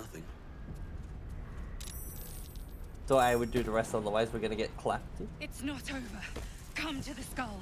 nothing. So I would do the rest, otherwise we're gonna get clapped. It's not over. Come to the skull.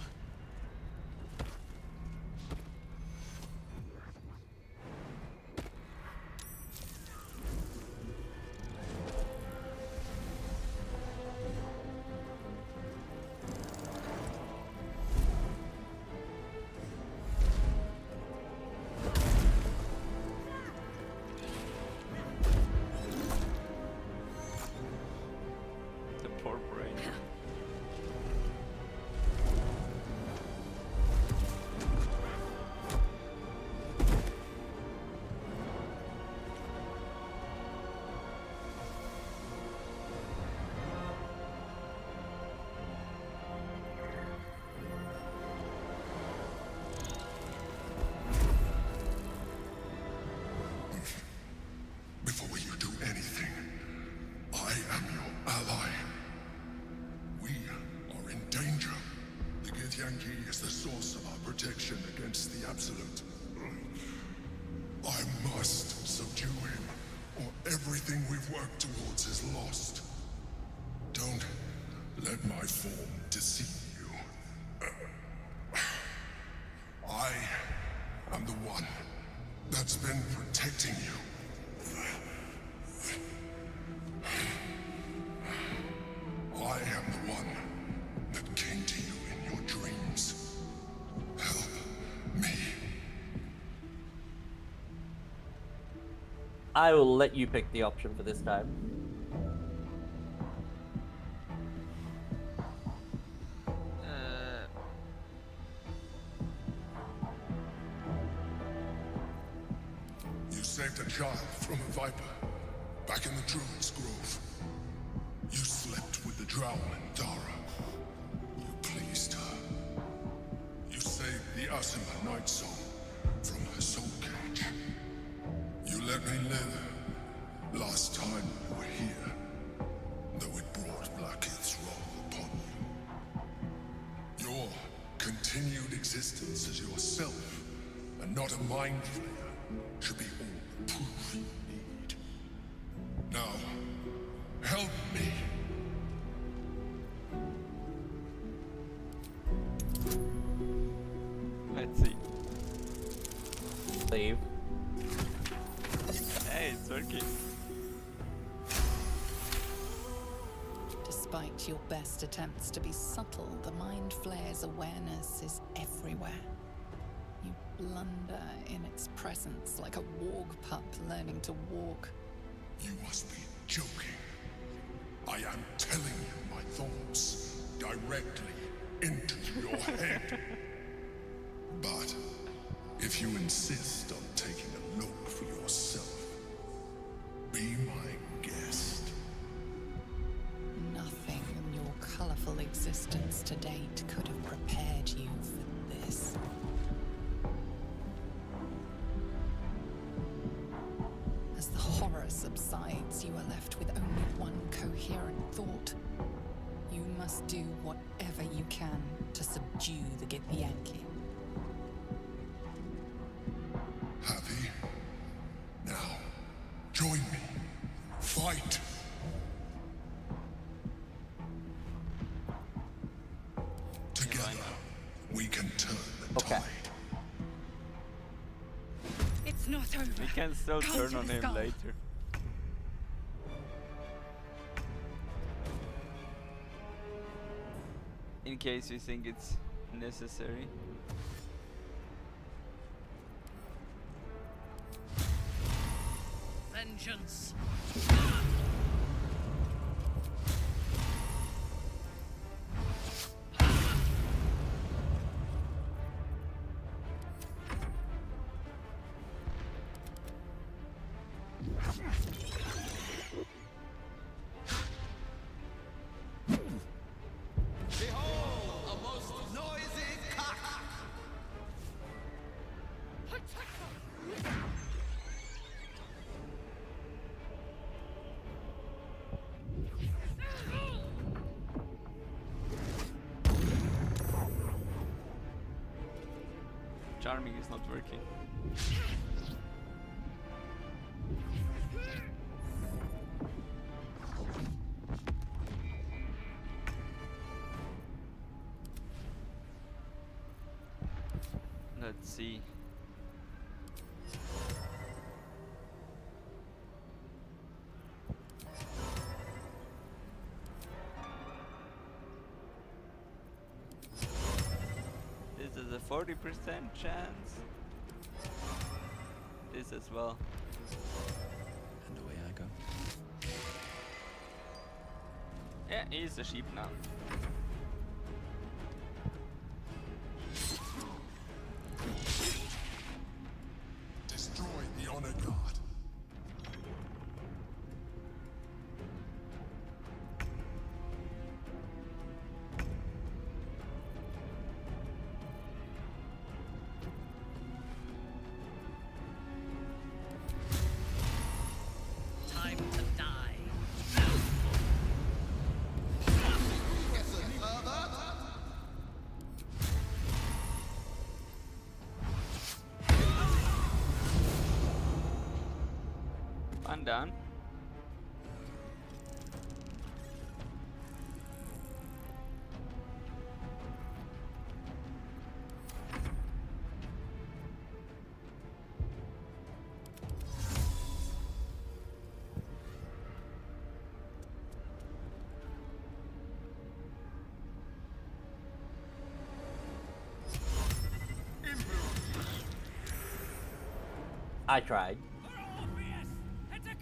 Is the source of our protection against the Absolute. I must subdue him, or everything we've worked towards is lost. Don't let my form deceive you. I am the one that's been protecting you. I am the one that came to you in your dreams. Help me. I will let you pick the option for this time. You saved a child from a viper back in the Druid's Grove. You slept with the Drow and Dara. You pleased her. You saved the Asima Night Soul from her soul cage. You let me live last time you were here, though it brought Blackheath's wrath upon you. Your continued existence as yourself, and not a Mind Flayer, should be all the proof you need. Now, help me. Let's see. Save. Hey, it's working. Despite your best attempts to be subtle, the Mind Flayer's awareness is everywhere. You blunder in its presence like a warg pup learning to walk. You must be joking. I am telling you my thoughts directly into your head. But if you insist on taking a look for yourself, be my guest. Nothing in your colorful existence to date could have prepared you for this. As the horror subsides, you are left with only one coherent thought. You must do whatever you can to subdue the Githyanki. Happy? Now, join me. Fight! Together, we can turn the Okay. tide. It's not over. We can still Come turn to on the him skull. later. In case you think it's necessary. Vengeance. Behold, a most noisy cock! Charming is not working. Let's see. This is a 40% chance. This as well. And away I go. Yeah, he's a sheep now. Destroy the honor guard. Time to die. One down. I tried. Orpheus, attack!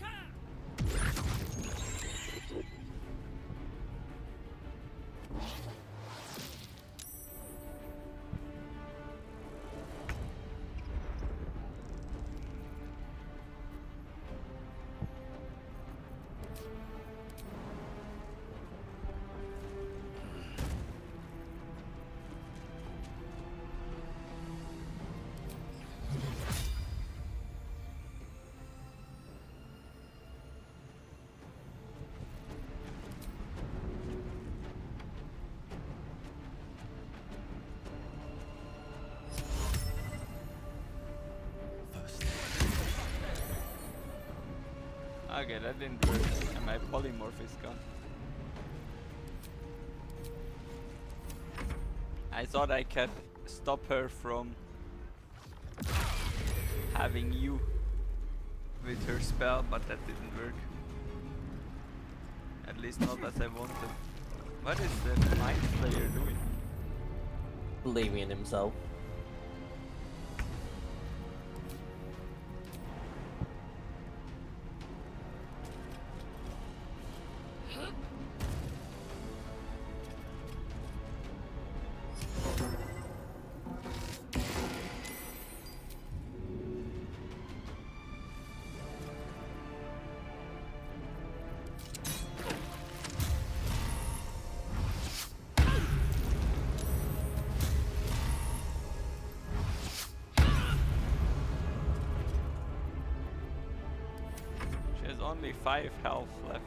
Okay, that didn't work. And my polymorph is gone. I thought I could stop her from having you with her spell, but that didn't work. At least not as I wanted. What is the Mind Flayer doing? Believing in himself. She has only 5 health left.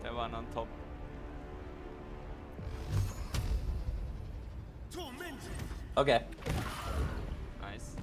The one on top. Okay. Nice.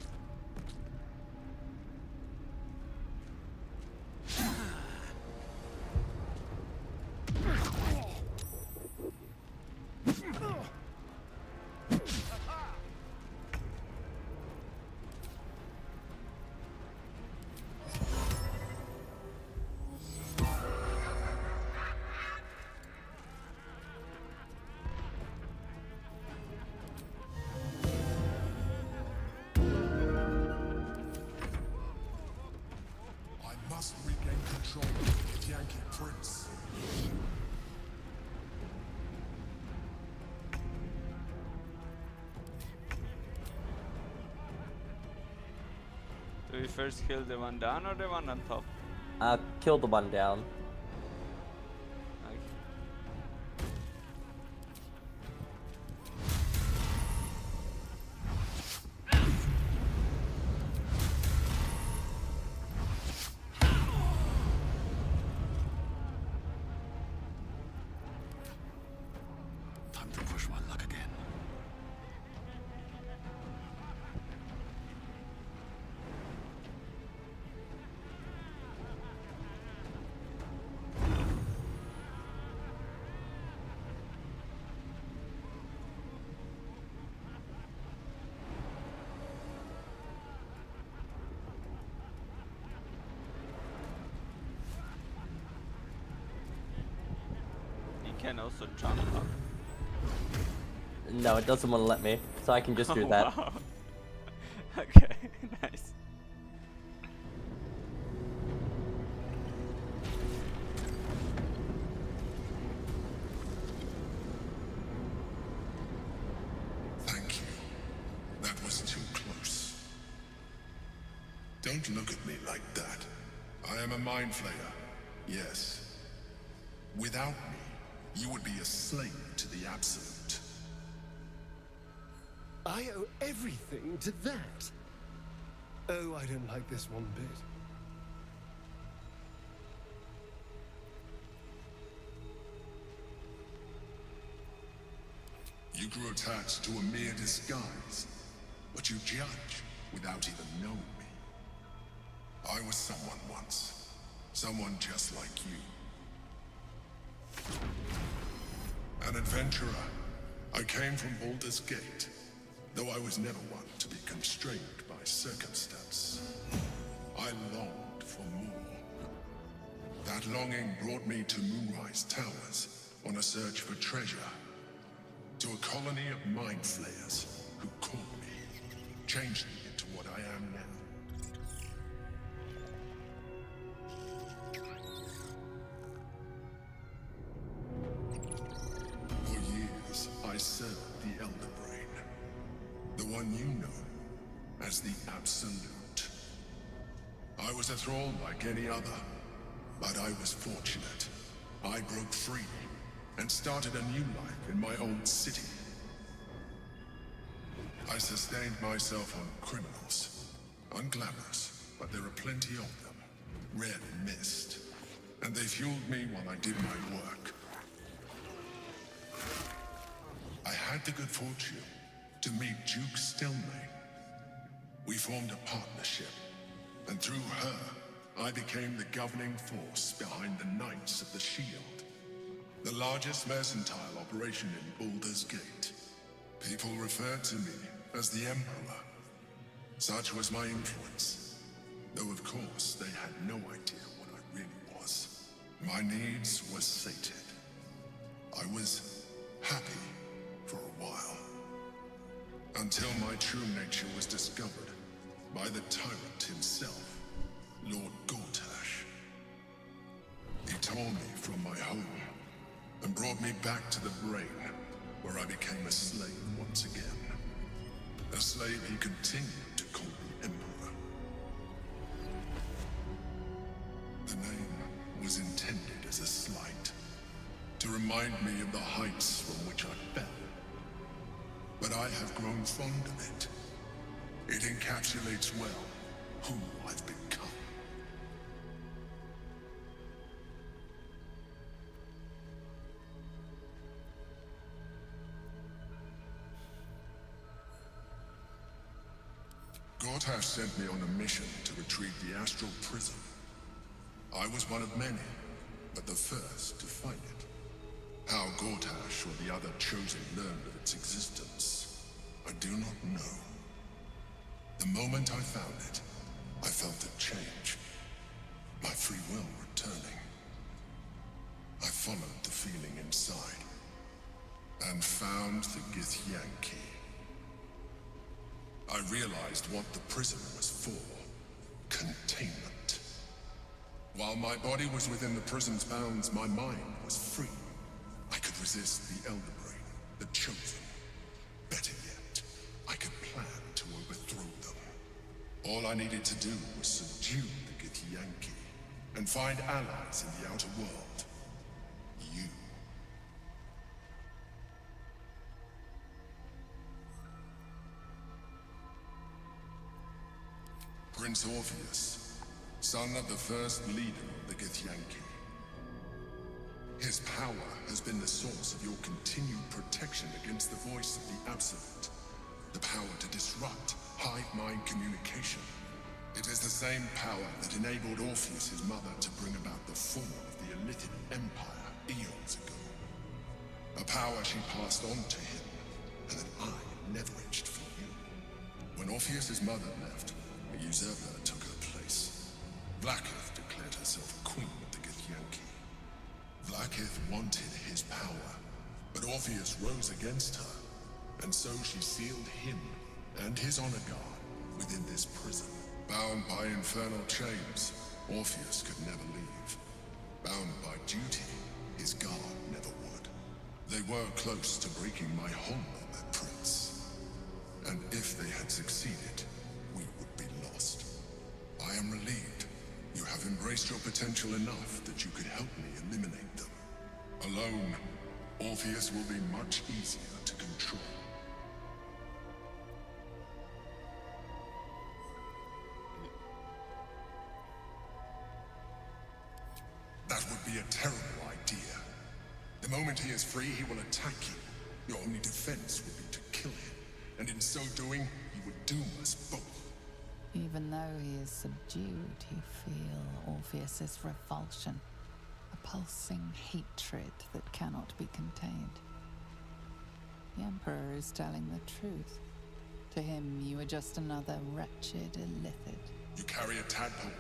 I must regain control of the Yankee Prince. Do we first kill the one down or the one on top? Kill the one down. Okay. Time to push my luck again. can also jump up. No, it doesn't want to let me, so I can just do that. Wow. Okay, nice. Thank you. That was too close. Don't look at me like that. I am a Mind Flayer. Yes. Without me, you would be a slave to the Absolute. I owe everything to that. Oh, I don't like this one bit. You grew attached to a mere disguise, but you judge without even knowing me. I was someone once. Someone just like you. An adventurer. I came from Baldur's Gate, though I was never one to be constrained by circumstance. I longed for more. That longing brought me to Moonrise Towers on a search for treasure. To a colony of Mind Flayers who caught me, changed me into what I am now. For years, I served the Elder Brain, the one you know as the Absolute. I was a thrall like any other, but I was fortunate. I broke free and started a new life in my old city. I sustained myself on criminals. Unglamorous, but there are plenty of them. Red mist. And they fueled me while I did my work. I had the good fortune to meet Duke Stilmane. We formed a partnership, and through her, I became the governing force behind the Knights of the Shield. The largest mercantile operation in Baldur's Gate. People referred to me as the Emperor. Such was my influence. Though of course they had no idea what I really was. My needs were sated. I was happy for a while. Until my true nature was discovered by the tyrant himself, Lord Gortash. He tore me from my home and brought me back to the Brain, where I became a slave once again. A slave he continued to call the Emperor. The name was intended as a slight, to remind me of the heights from which I fell. But I have grown fond of it. It encapsulates well who I've become. Gortash sent me on a mission to retrieve the Astral Prism. I was one of many, but the first to find it. How Gortash or the other chosen learned of its existence, I do not know. The moment I found it, I felt a change. My free will returning. I followed the feeling inside, and found the Githyanki. I realized what the prism was for. Containment. While my body was within the prism's bounds, my mind was free. I could resist the Elder Brain, the Chosen. Better yet, I could plan to overthrow them. All I needed to do was subdue the Githyanki, and find allies in the outer world. You. Prince Orpheus, son of the first leader of the Githyanki. His power has been the source of your continued protection against the voice of the Absolute. The power to disrupt hive mind communication. It is the same power that enabled Orpheus, his mother, to bring about the fall of the Elithid Empire eons ago. A power she passed on to him, and that I leveraged for you. When Orpheus's mother left, a usurper took her place. Vlaakith declared herself queen of the Githyanki. Vlaakith Akith wanted his power, but Orpheus rose against her, and so she sealed him and his honor guard within this prison. Bound by infernal chains, Orpheus could never leave. Bound by duty, his guard never would. They were close to breaking my hold on that prince. And if they had succeeded, we would be lost. I am relieved. You have embraced your potential enough that you could help me eliminate them. Alone, Orpheus will be much easier to control. That would be a terrible idea. The moment he is free, he will attack you. Your only defense would be to kill him, and in so doing, he would doom us both. Even though he is subdued, you feel Orpheus's revulsion, a pulsing hatred that cannot be contained. The Emperor is telling the truth. To him, you are just another wretched illithid. You carry a tadpole.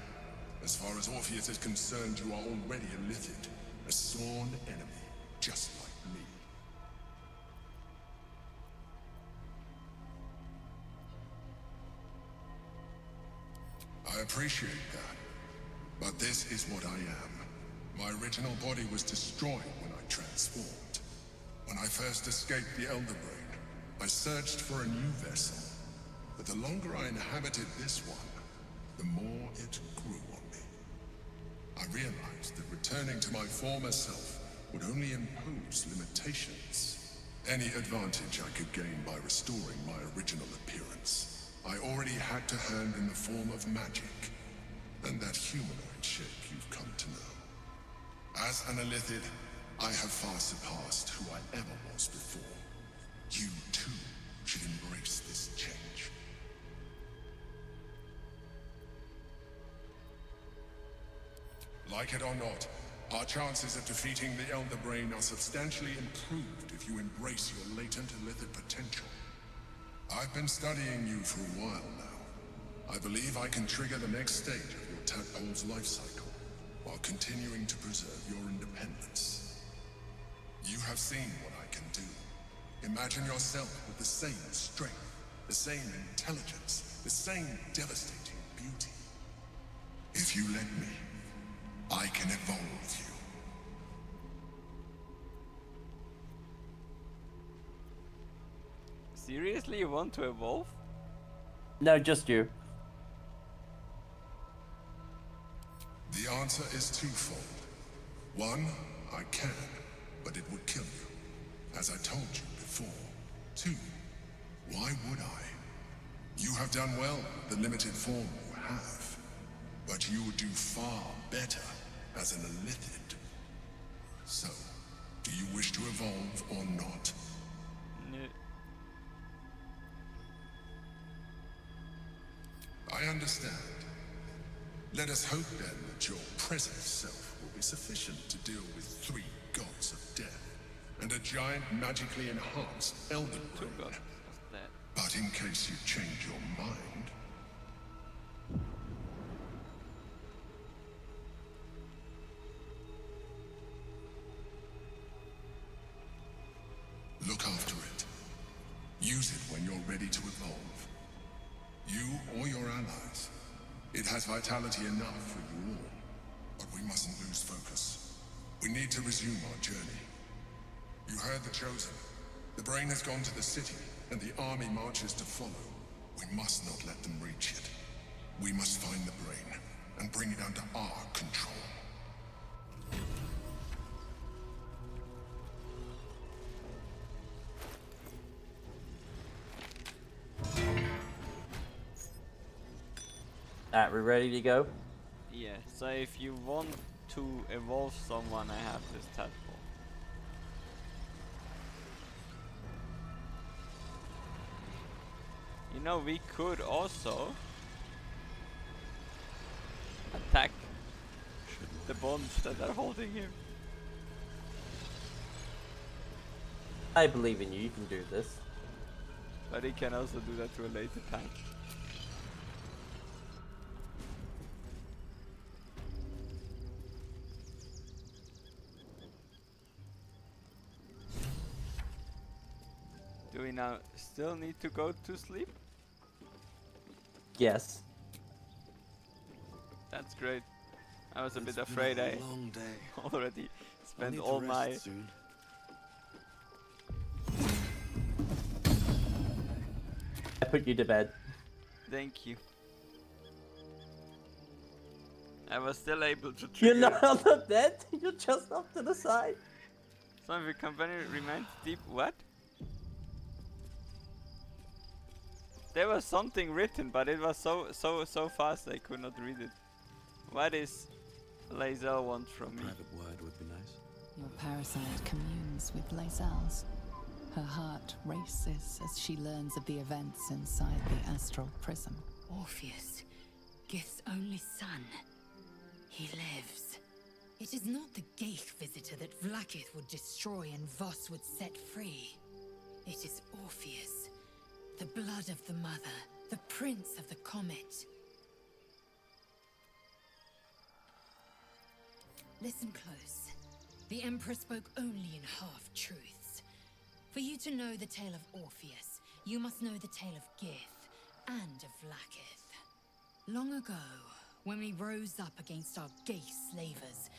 As far as Orpheus is concerned, you are already a illithid, a sworn enemy, just like me. I appreciate that, but this is what I am. My original body was destroyed when I transformed. When I first escaped the Elder Brain, I searched for a new vessel, but the longer I inhabited this one, the more it grew on me. I realized that returning to my former self would only impose limitations. Any advantage I could gain by restoring my original appearance, I already had to hand in the form of magic, and that humanoid shape you've come to know. As an illithid, I have far surpassed who I ever was before. You too should embrace this change. Like it or not, our chances of defeating the Elder Brain are substantially improved if you embrace your latent illithid potential. I've been studying you for a while now. I believe I can trigger the next stage of your tadpole's life cycle, while continuing to preserve your independence. You have seen what I can do. Imagine yourself with the same strength, the same intelligence, the same devastating beauty. If you let me, I can evolve you. Seriously, you want to evolve? No, just you. The answer is twofold. One, I can, but it would kill you, as I told you before. Two, why would I? You have done well with the limited form you have, but you would do far better as an illithid. So, do you wish to evolve or not? No. I understand. Let us hope then that your present self will be sufficient to deal with 3 gods of death and a giant magically enhanced Elder Two Brain. gods of death. But in case you change your mind, look after it. Use it when you're ready to evolve. You or your allies. It has vitality enough for you all. But we mustn't lose focus. We need to resume our journey. You heard the Chosen. The brain has gone to the city, and the army marches to follow. We must not let them reach it. We must find the brain, and bring it under our control. Alright, we ready to go? Yeah, so if you want to evolve someone, I have this tadpole. You know, we could also attack the bonds that are holding him. I believe in you, you can do this. But he can also do that to a later time. Do we now still need to go to sleep? Yes. That's great. I was a bit It's afraid been I a long day. already I'll spent need all to my... rest soon. I put you to bed. Thank you. I was still able to You're trigger... not dead. You're just off to the side. Some of your company remains deep... What? There was something written, but it was so fast I could not read it. What is Lae'zel want from me? Private word would be nice. Your parasite communes with Lae'zel's. Her heart races as she learns of the events inside the astral prism. Orpheus, Gith's only son. He lives. It is not the Geich visitor that Vlaakith would destroy and Voss would set free. It is Orpheus, the blood of the mother, the prince of the comet. Listen close. The Emperor spoke only in half-truths. For you to know the tale of Orpheus, you must know the tale of Gith and of Vlaakith. Long ago, when we rose up against our Geich slavers,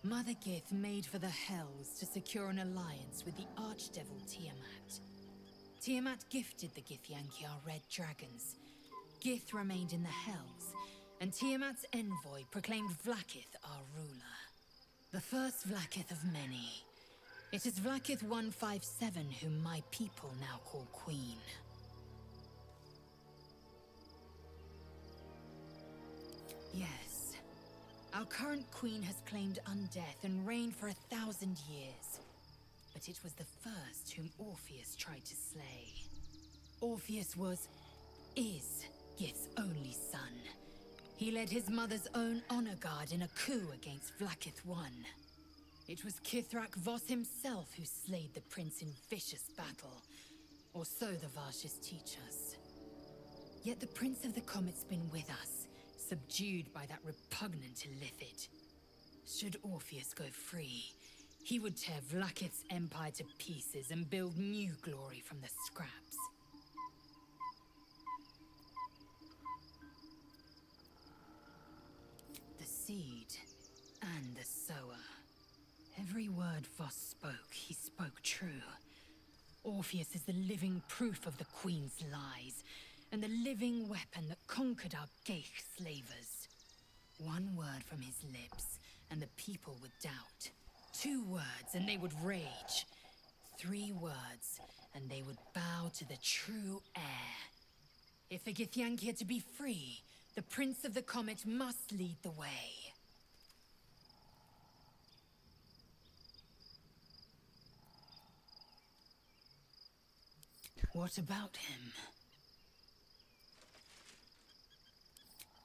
Mother Gith made for the Hells to secure an alliance with the Archdevil Tiamat. Tiamat gifted the Githyanki our red dragons. Gith remained in the Hells, and Tiamat's envoy proclaimed Vlaakith our ruler. The first Vlaakith of many. It is Vlaakith 157 whom my people now call Queen. Yes. Our current queen has claimed undeath and reigned for 1,000 years. But it was the first whom Orpheus tried to slay. Orpheus is Gith's only son. He led his mother's own honor guard in a coup against Vlaakith I. It was Kithrak Voss himself who slayed the prince in vicious battle, or so the Varshas teach us. Yet the Prince of the Comet's been with us, subdued by that repugnant Illithid. Should Orpheus go free, he would tear Vlaakith's empire to pieces and build new glory from the scraps. The seed and the sower. Every word Voss spoke, he spoke true. Orpheus is the living proof of the Queen's lies, and the living weapon that conquered our Geich slavers. One word from his lips, and the people would doubt. 2 words, and they would rage. 3 words, and they would bow to the true heir. If the Githyanki are to be free, the Prince of the Comet must lead the way. What about him?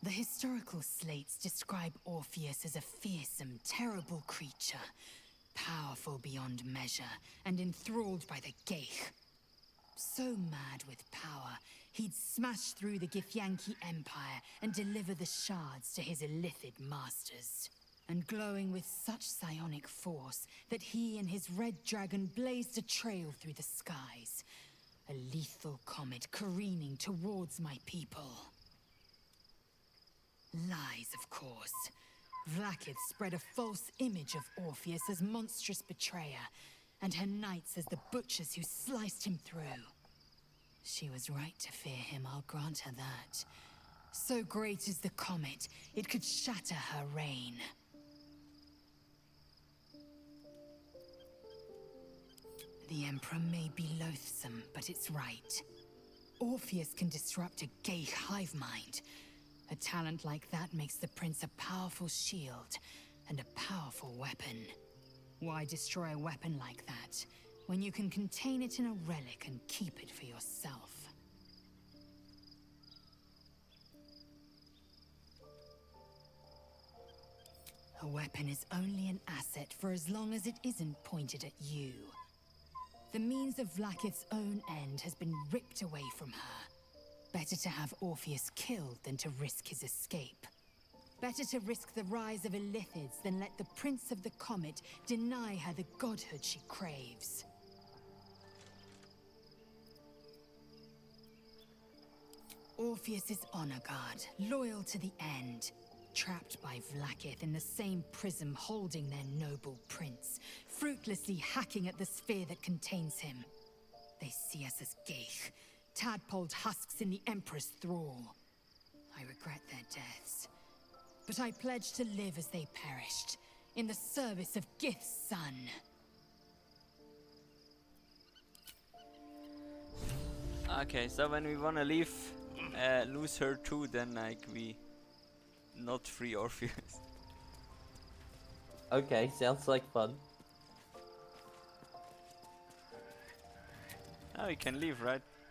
The historical slates describe Orpheus as a fearsome, terrible creature, powerful beyond measure, and enthralled by the Geich. So mad with power, he'd smash through the Githyanki Empire and deliver the shards to his Illithid masters. And glowing with such psionic force that he and his red dragon blazed a trail through the skies. A lethal comet careening towards my people. Lies, of course. Vlaakith spread a false image of Orpheus as monstrous betrayer, and her knights as the butchers who sliced him through. She was right to fear him, I'll grant her that. So great is the comet, it could shatter her reign. The Emperor may be loathsome, but it's right. Orpheus can disrupt a Geich hive mind. A talent like that makes the Prince a powerful shield and a powerful weapon. Why destroy a weapon like that, when you can contain it in a relic and keep it for yourself? A weapon is only an asset for as long as it isn't pointed at you. The means of Vlaakith's own end has been ripped away from her. Better to have Orpheus killed than to risk his escape. Better to risk the rise of Illithids than let the Prince of the Comet deny her the godhood she craves. Orpheus's honor guard, loyal to the end. Trapped by Vlaakith in the same prism holding their noble prince, fruitlessly hacking at the sphere that contains him. They see us as geich, tadpoled husks in the Emperor's thrall. I regret their deaths, but I pledge to live as they perished, in the service of Gith's son. Okay, so when we wanna leave, lose her too, then like we not free Orpheus. Okay, sounds like fun. Now we can leave, right?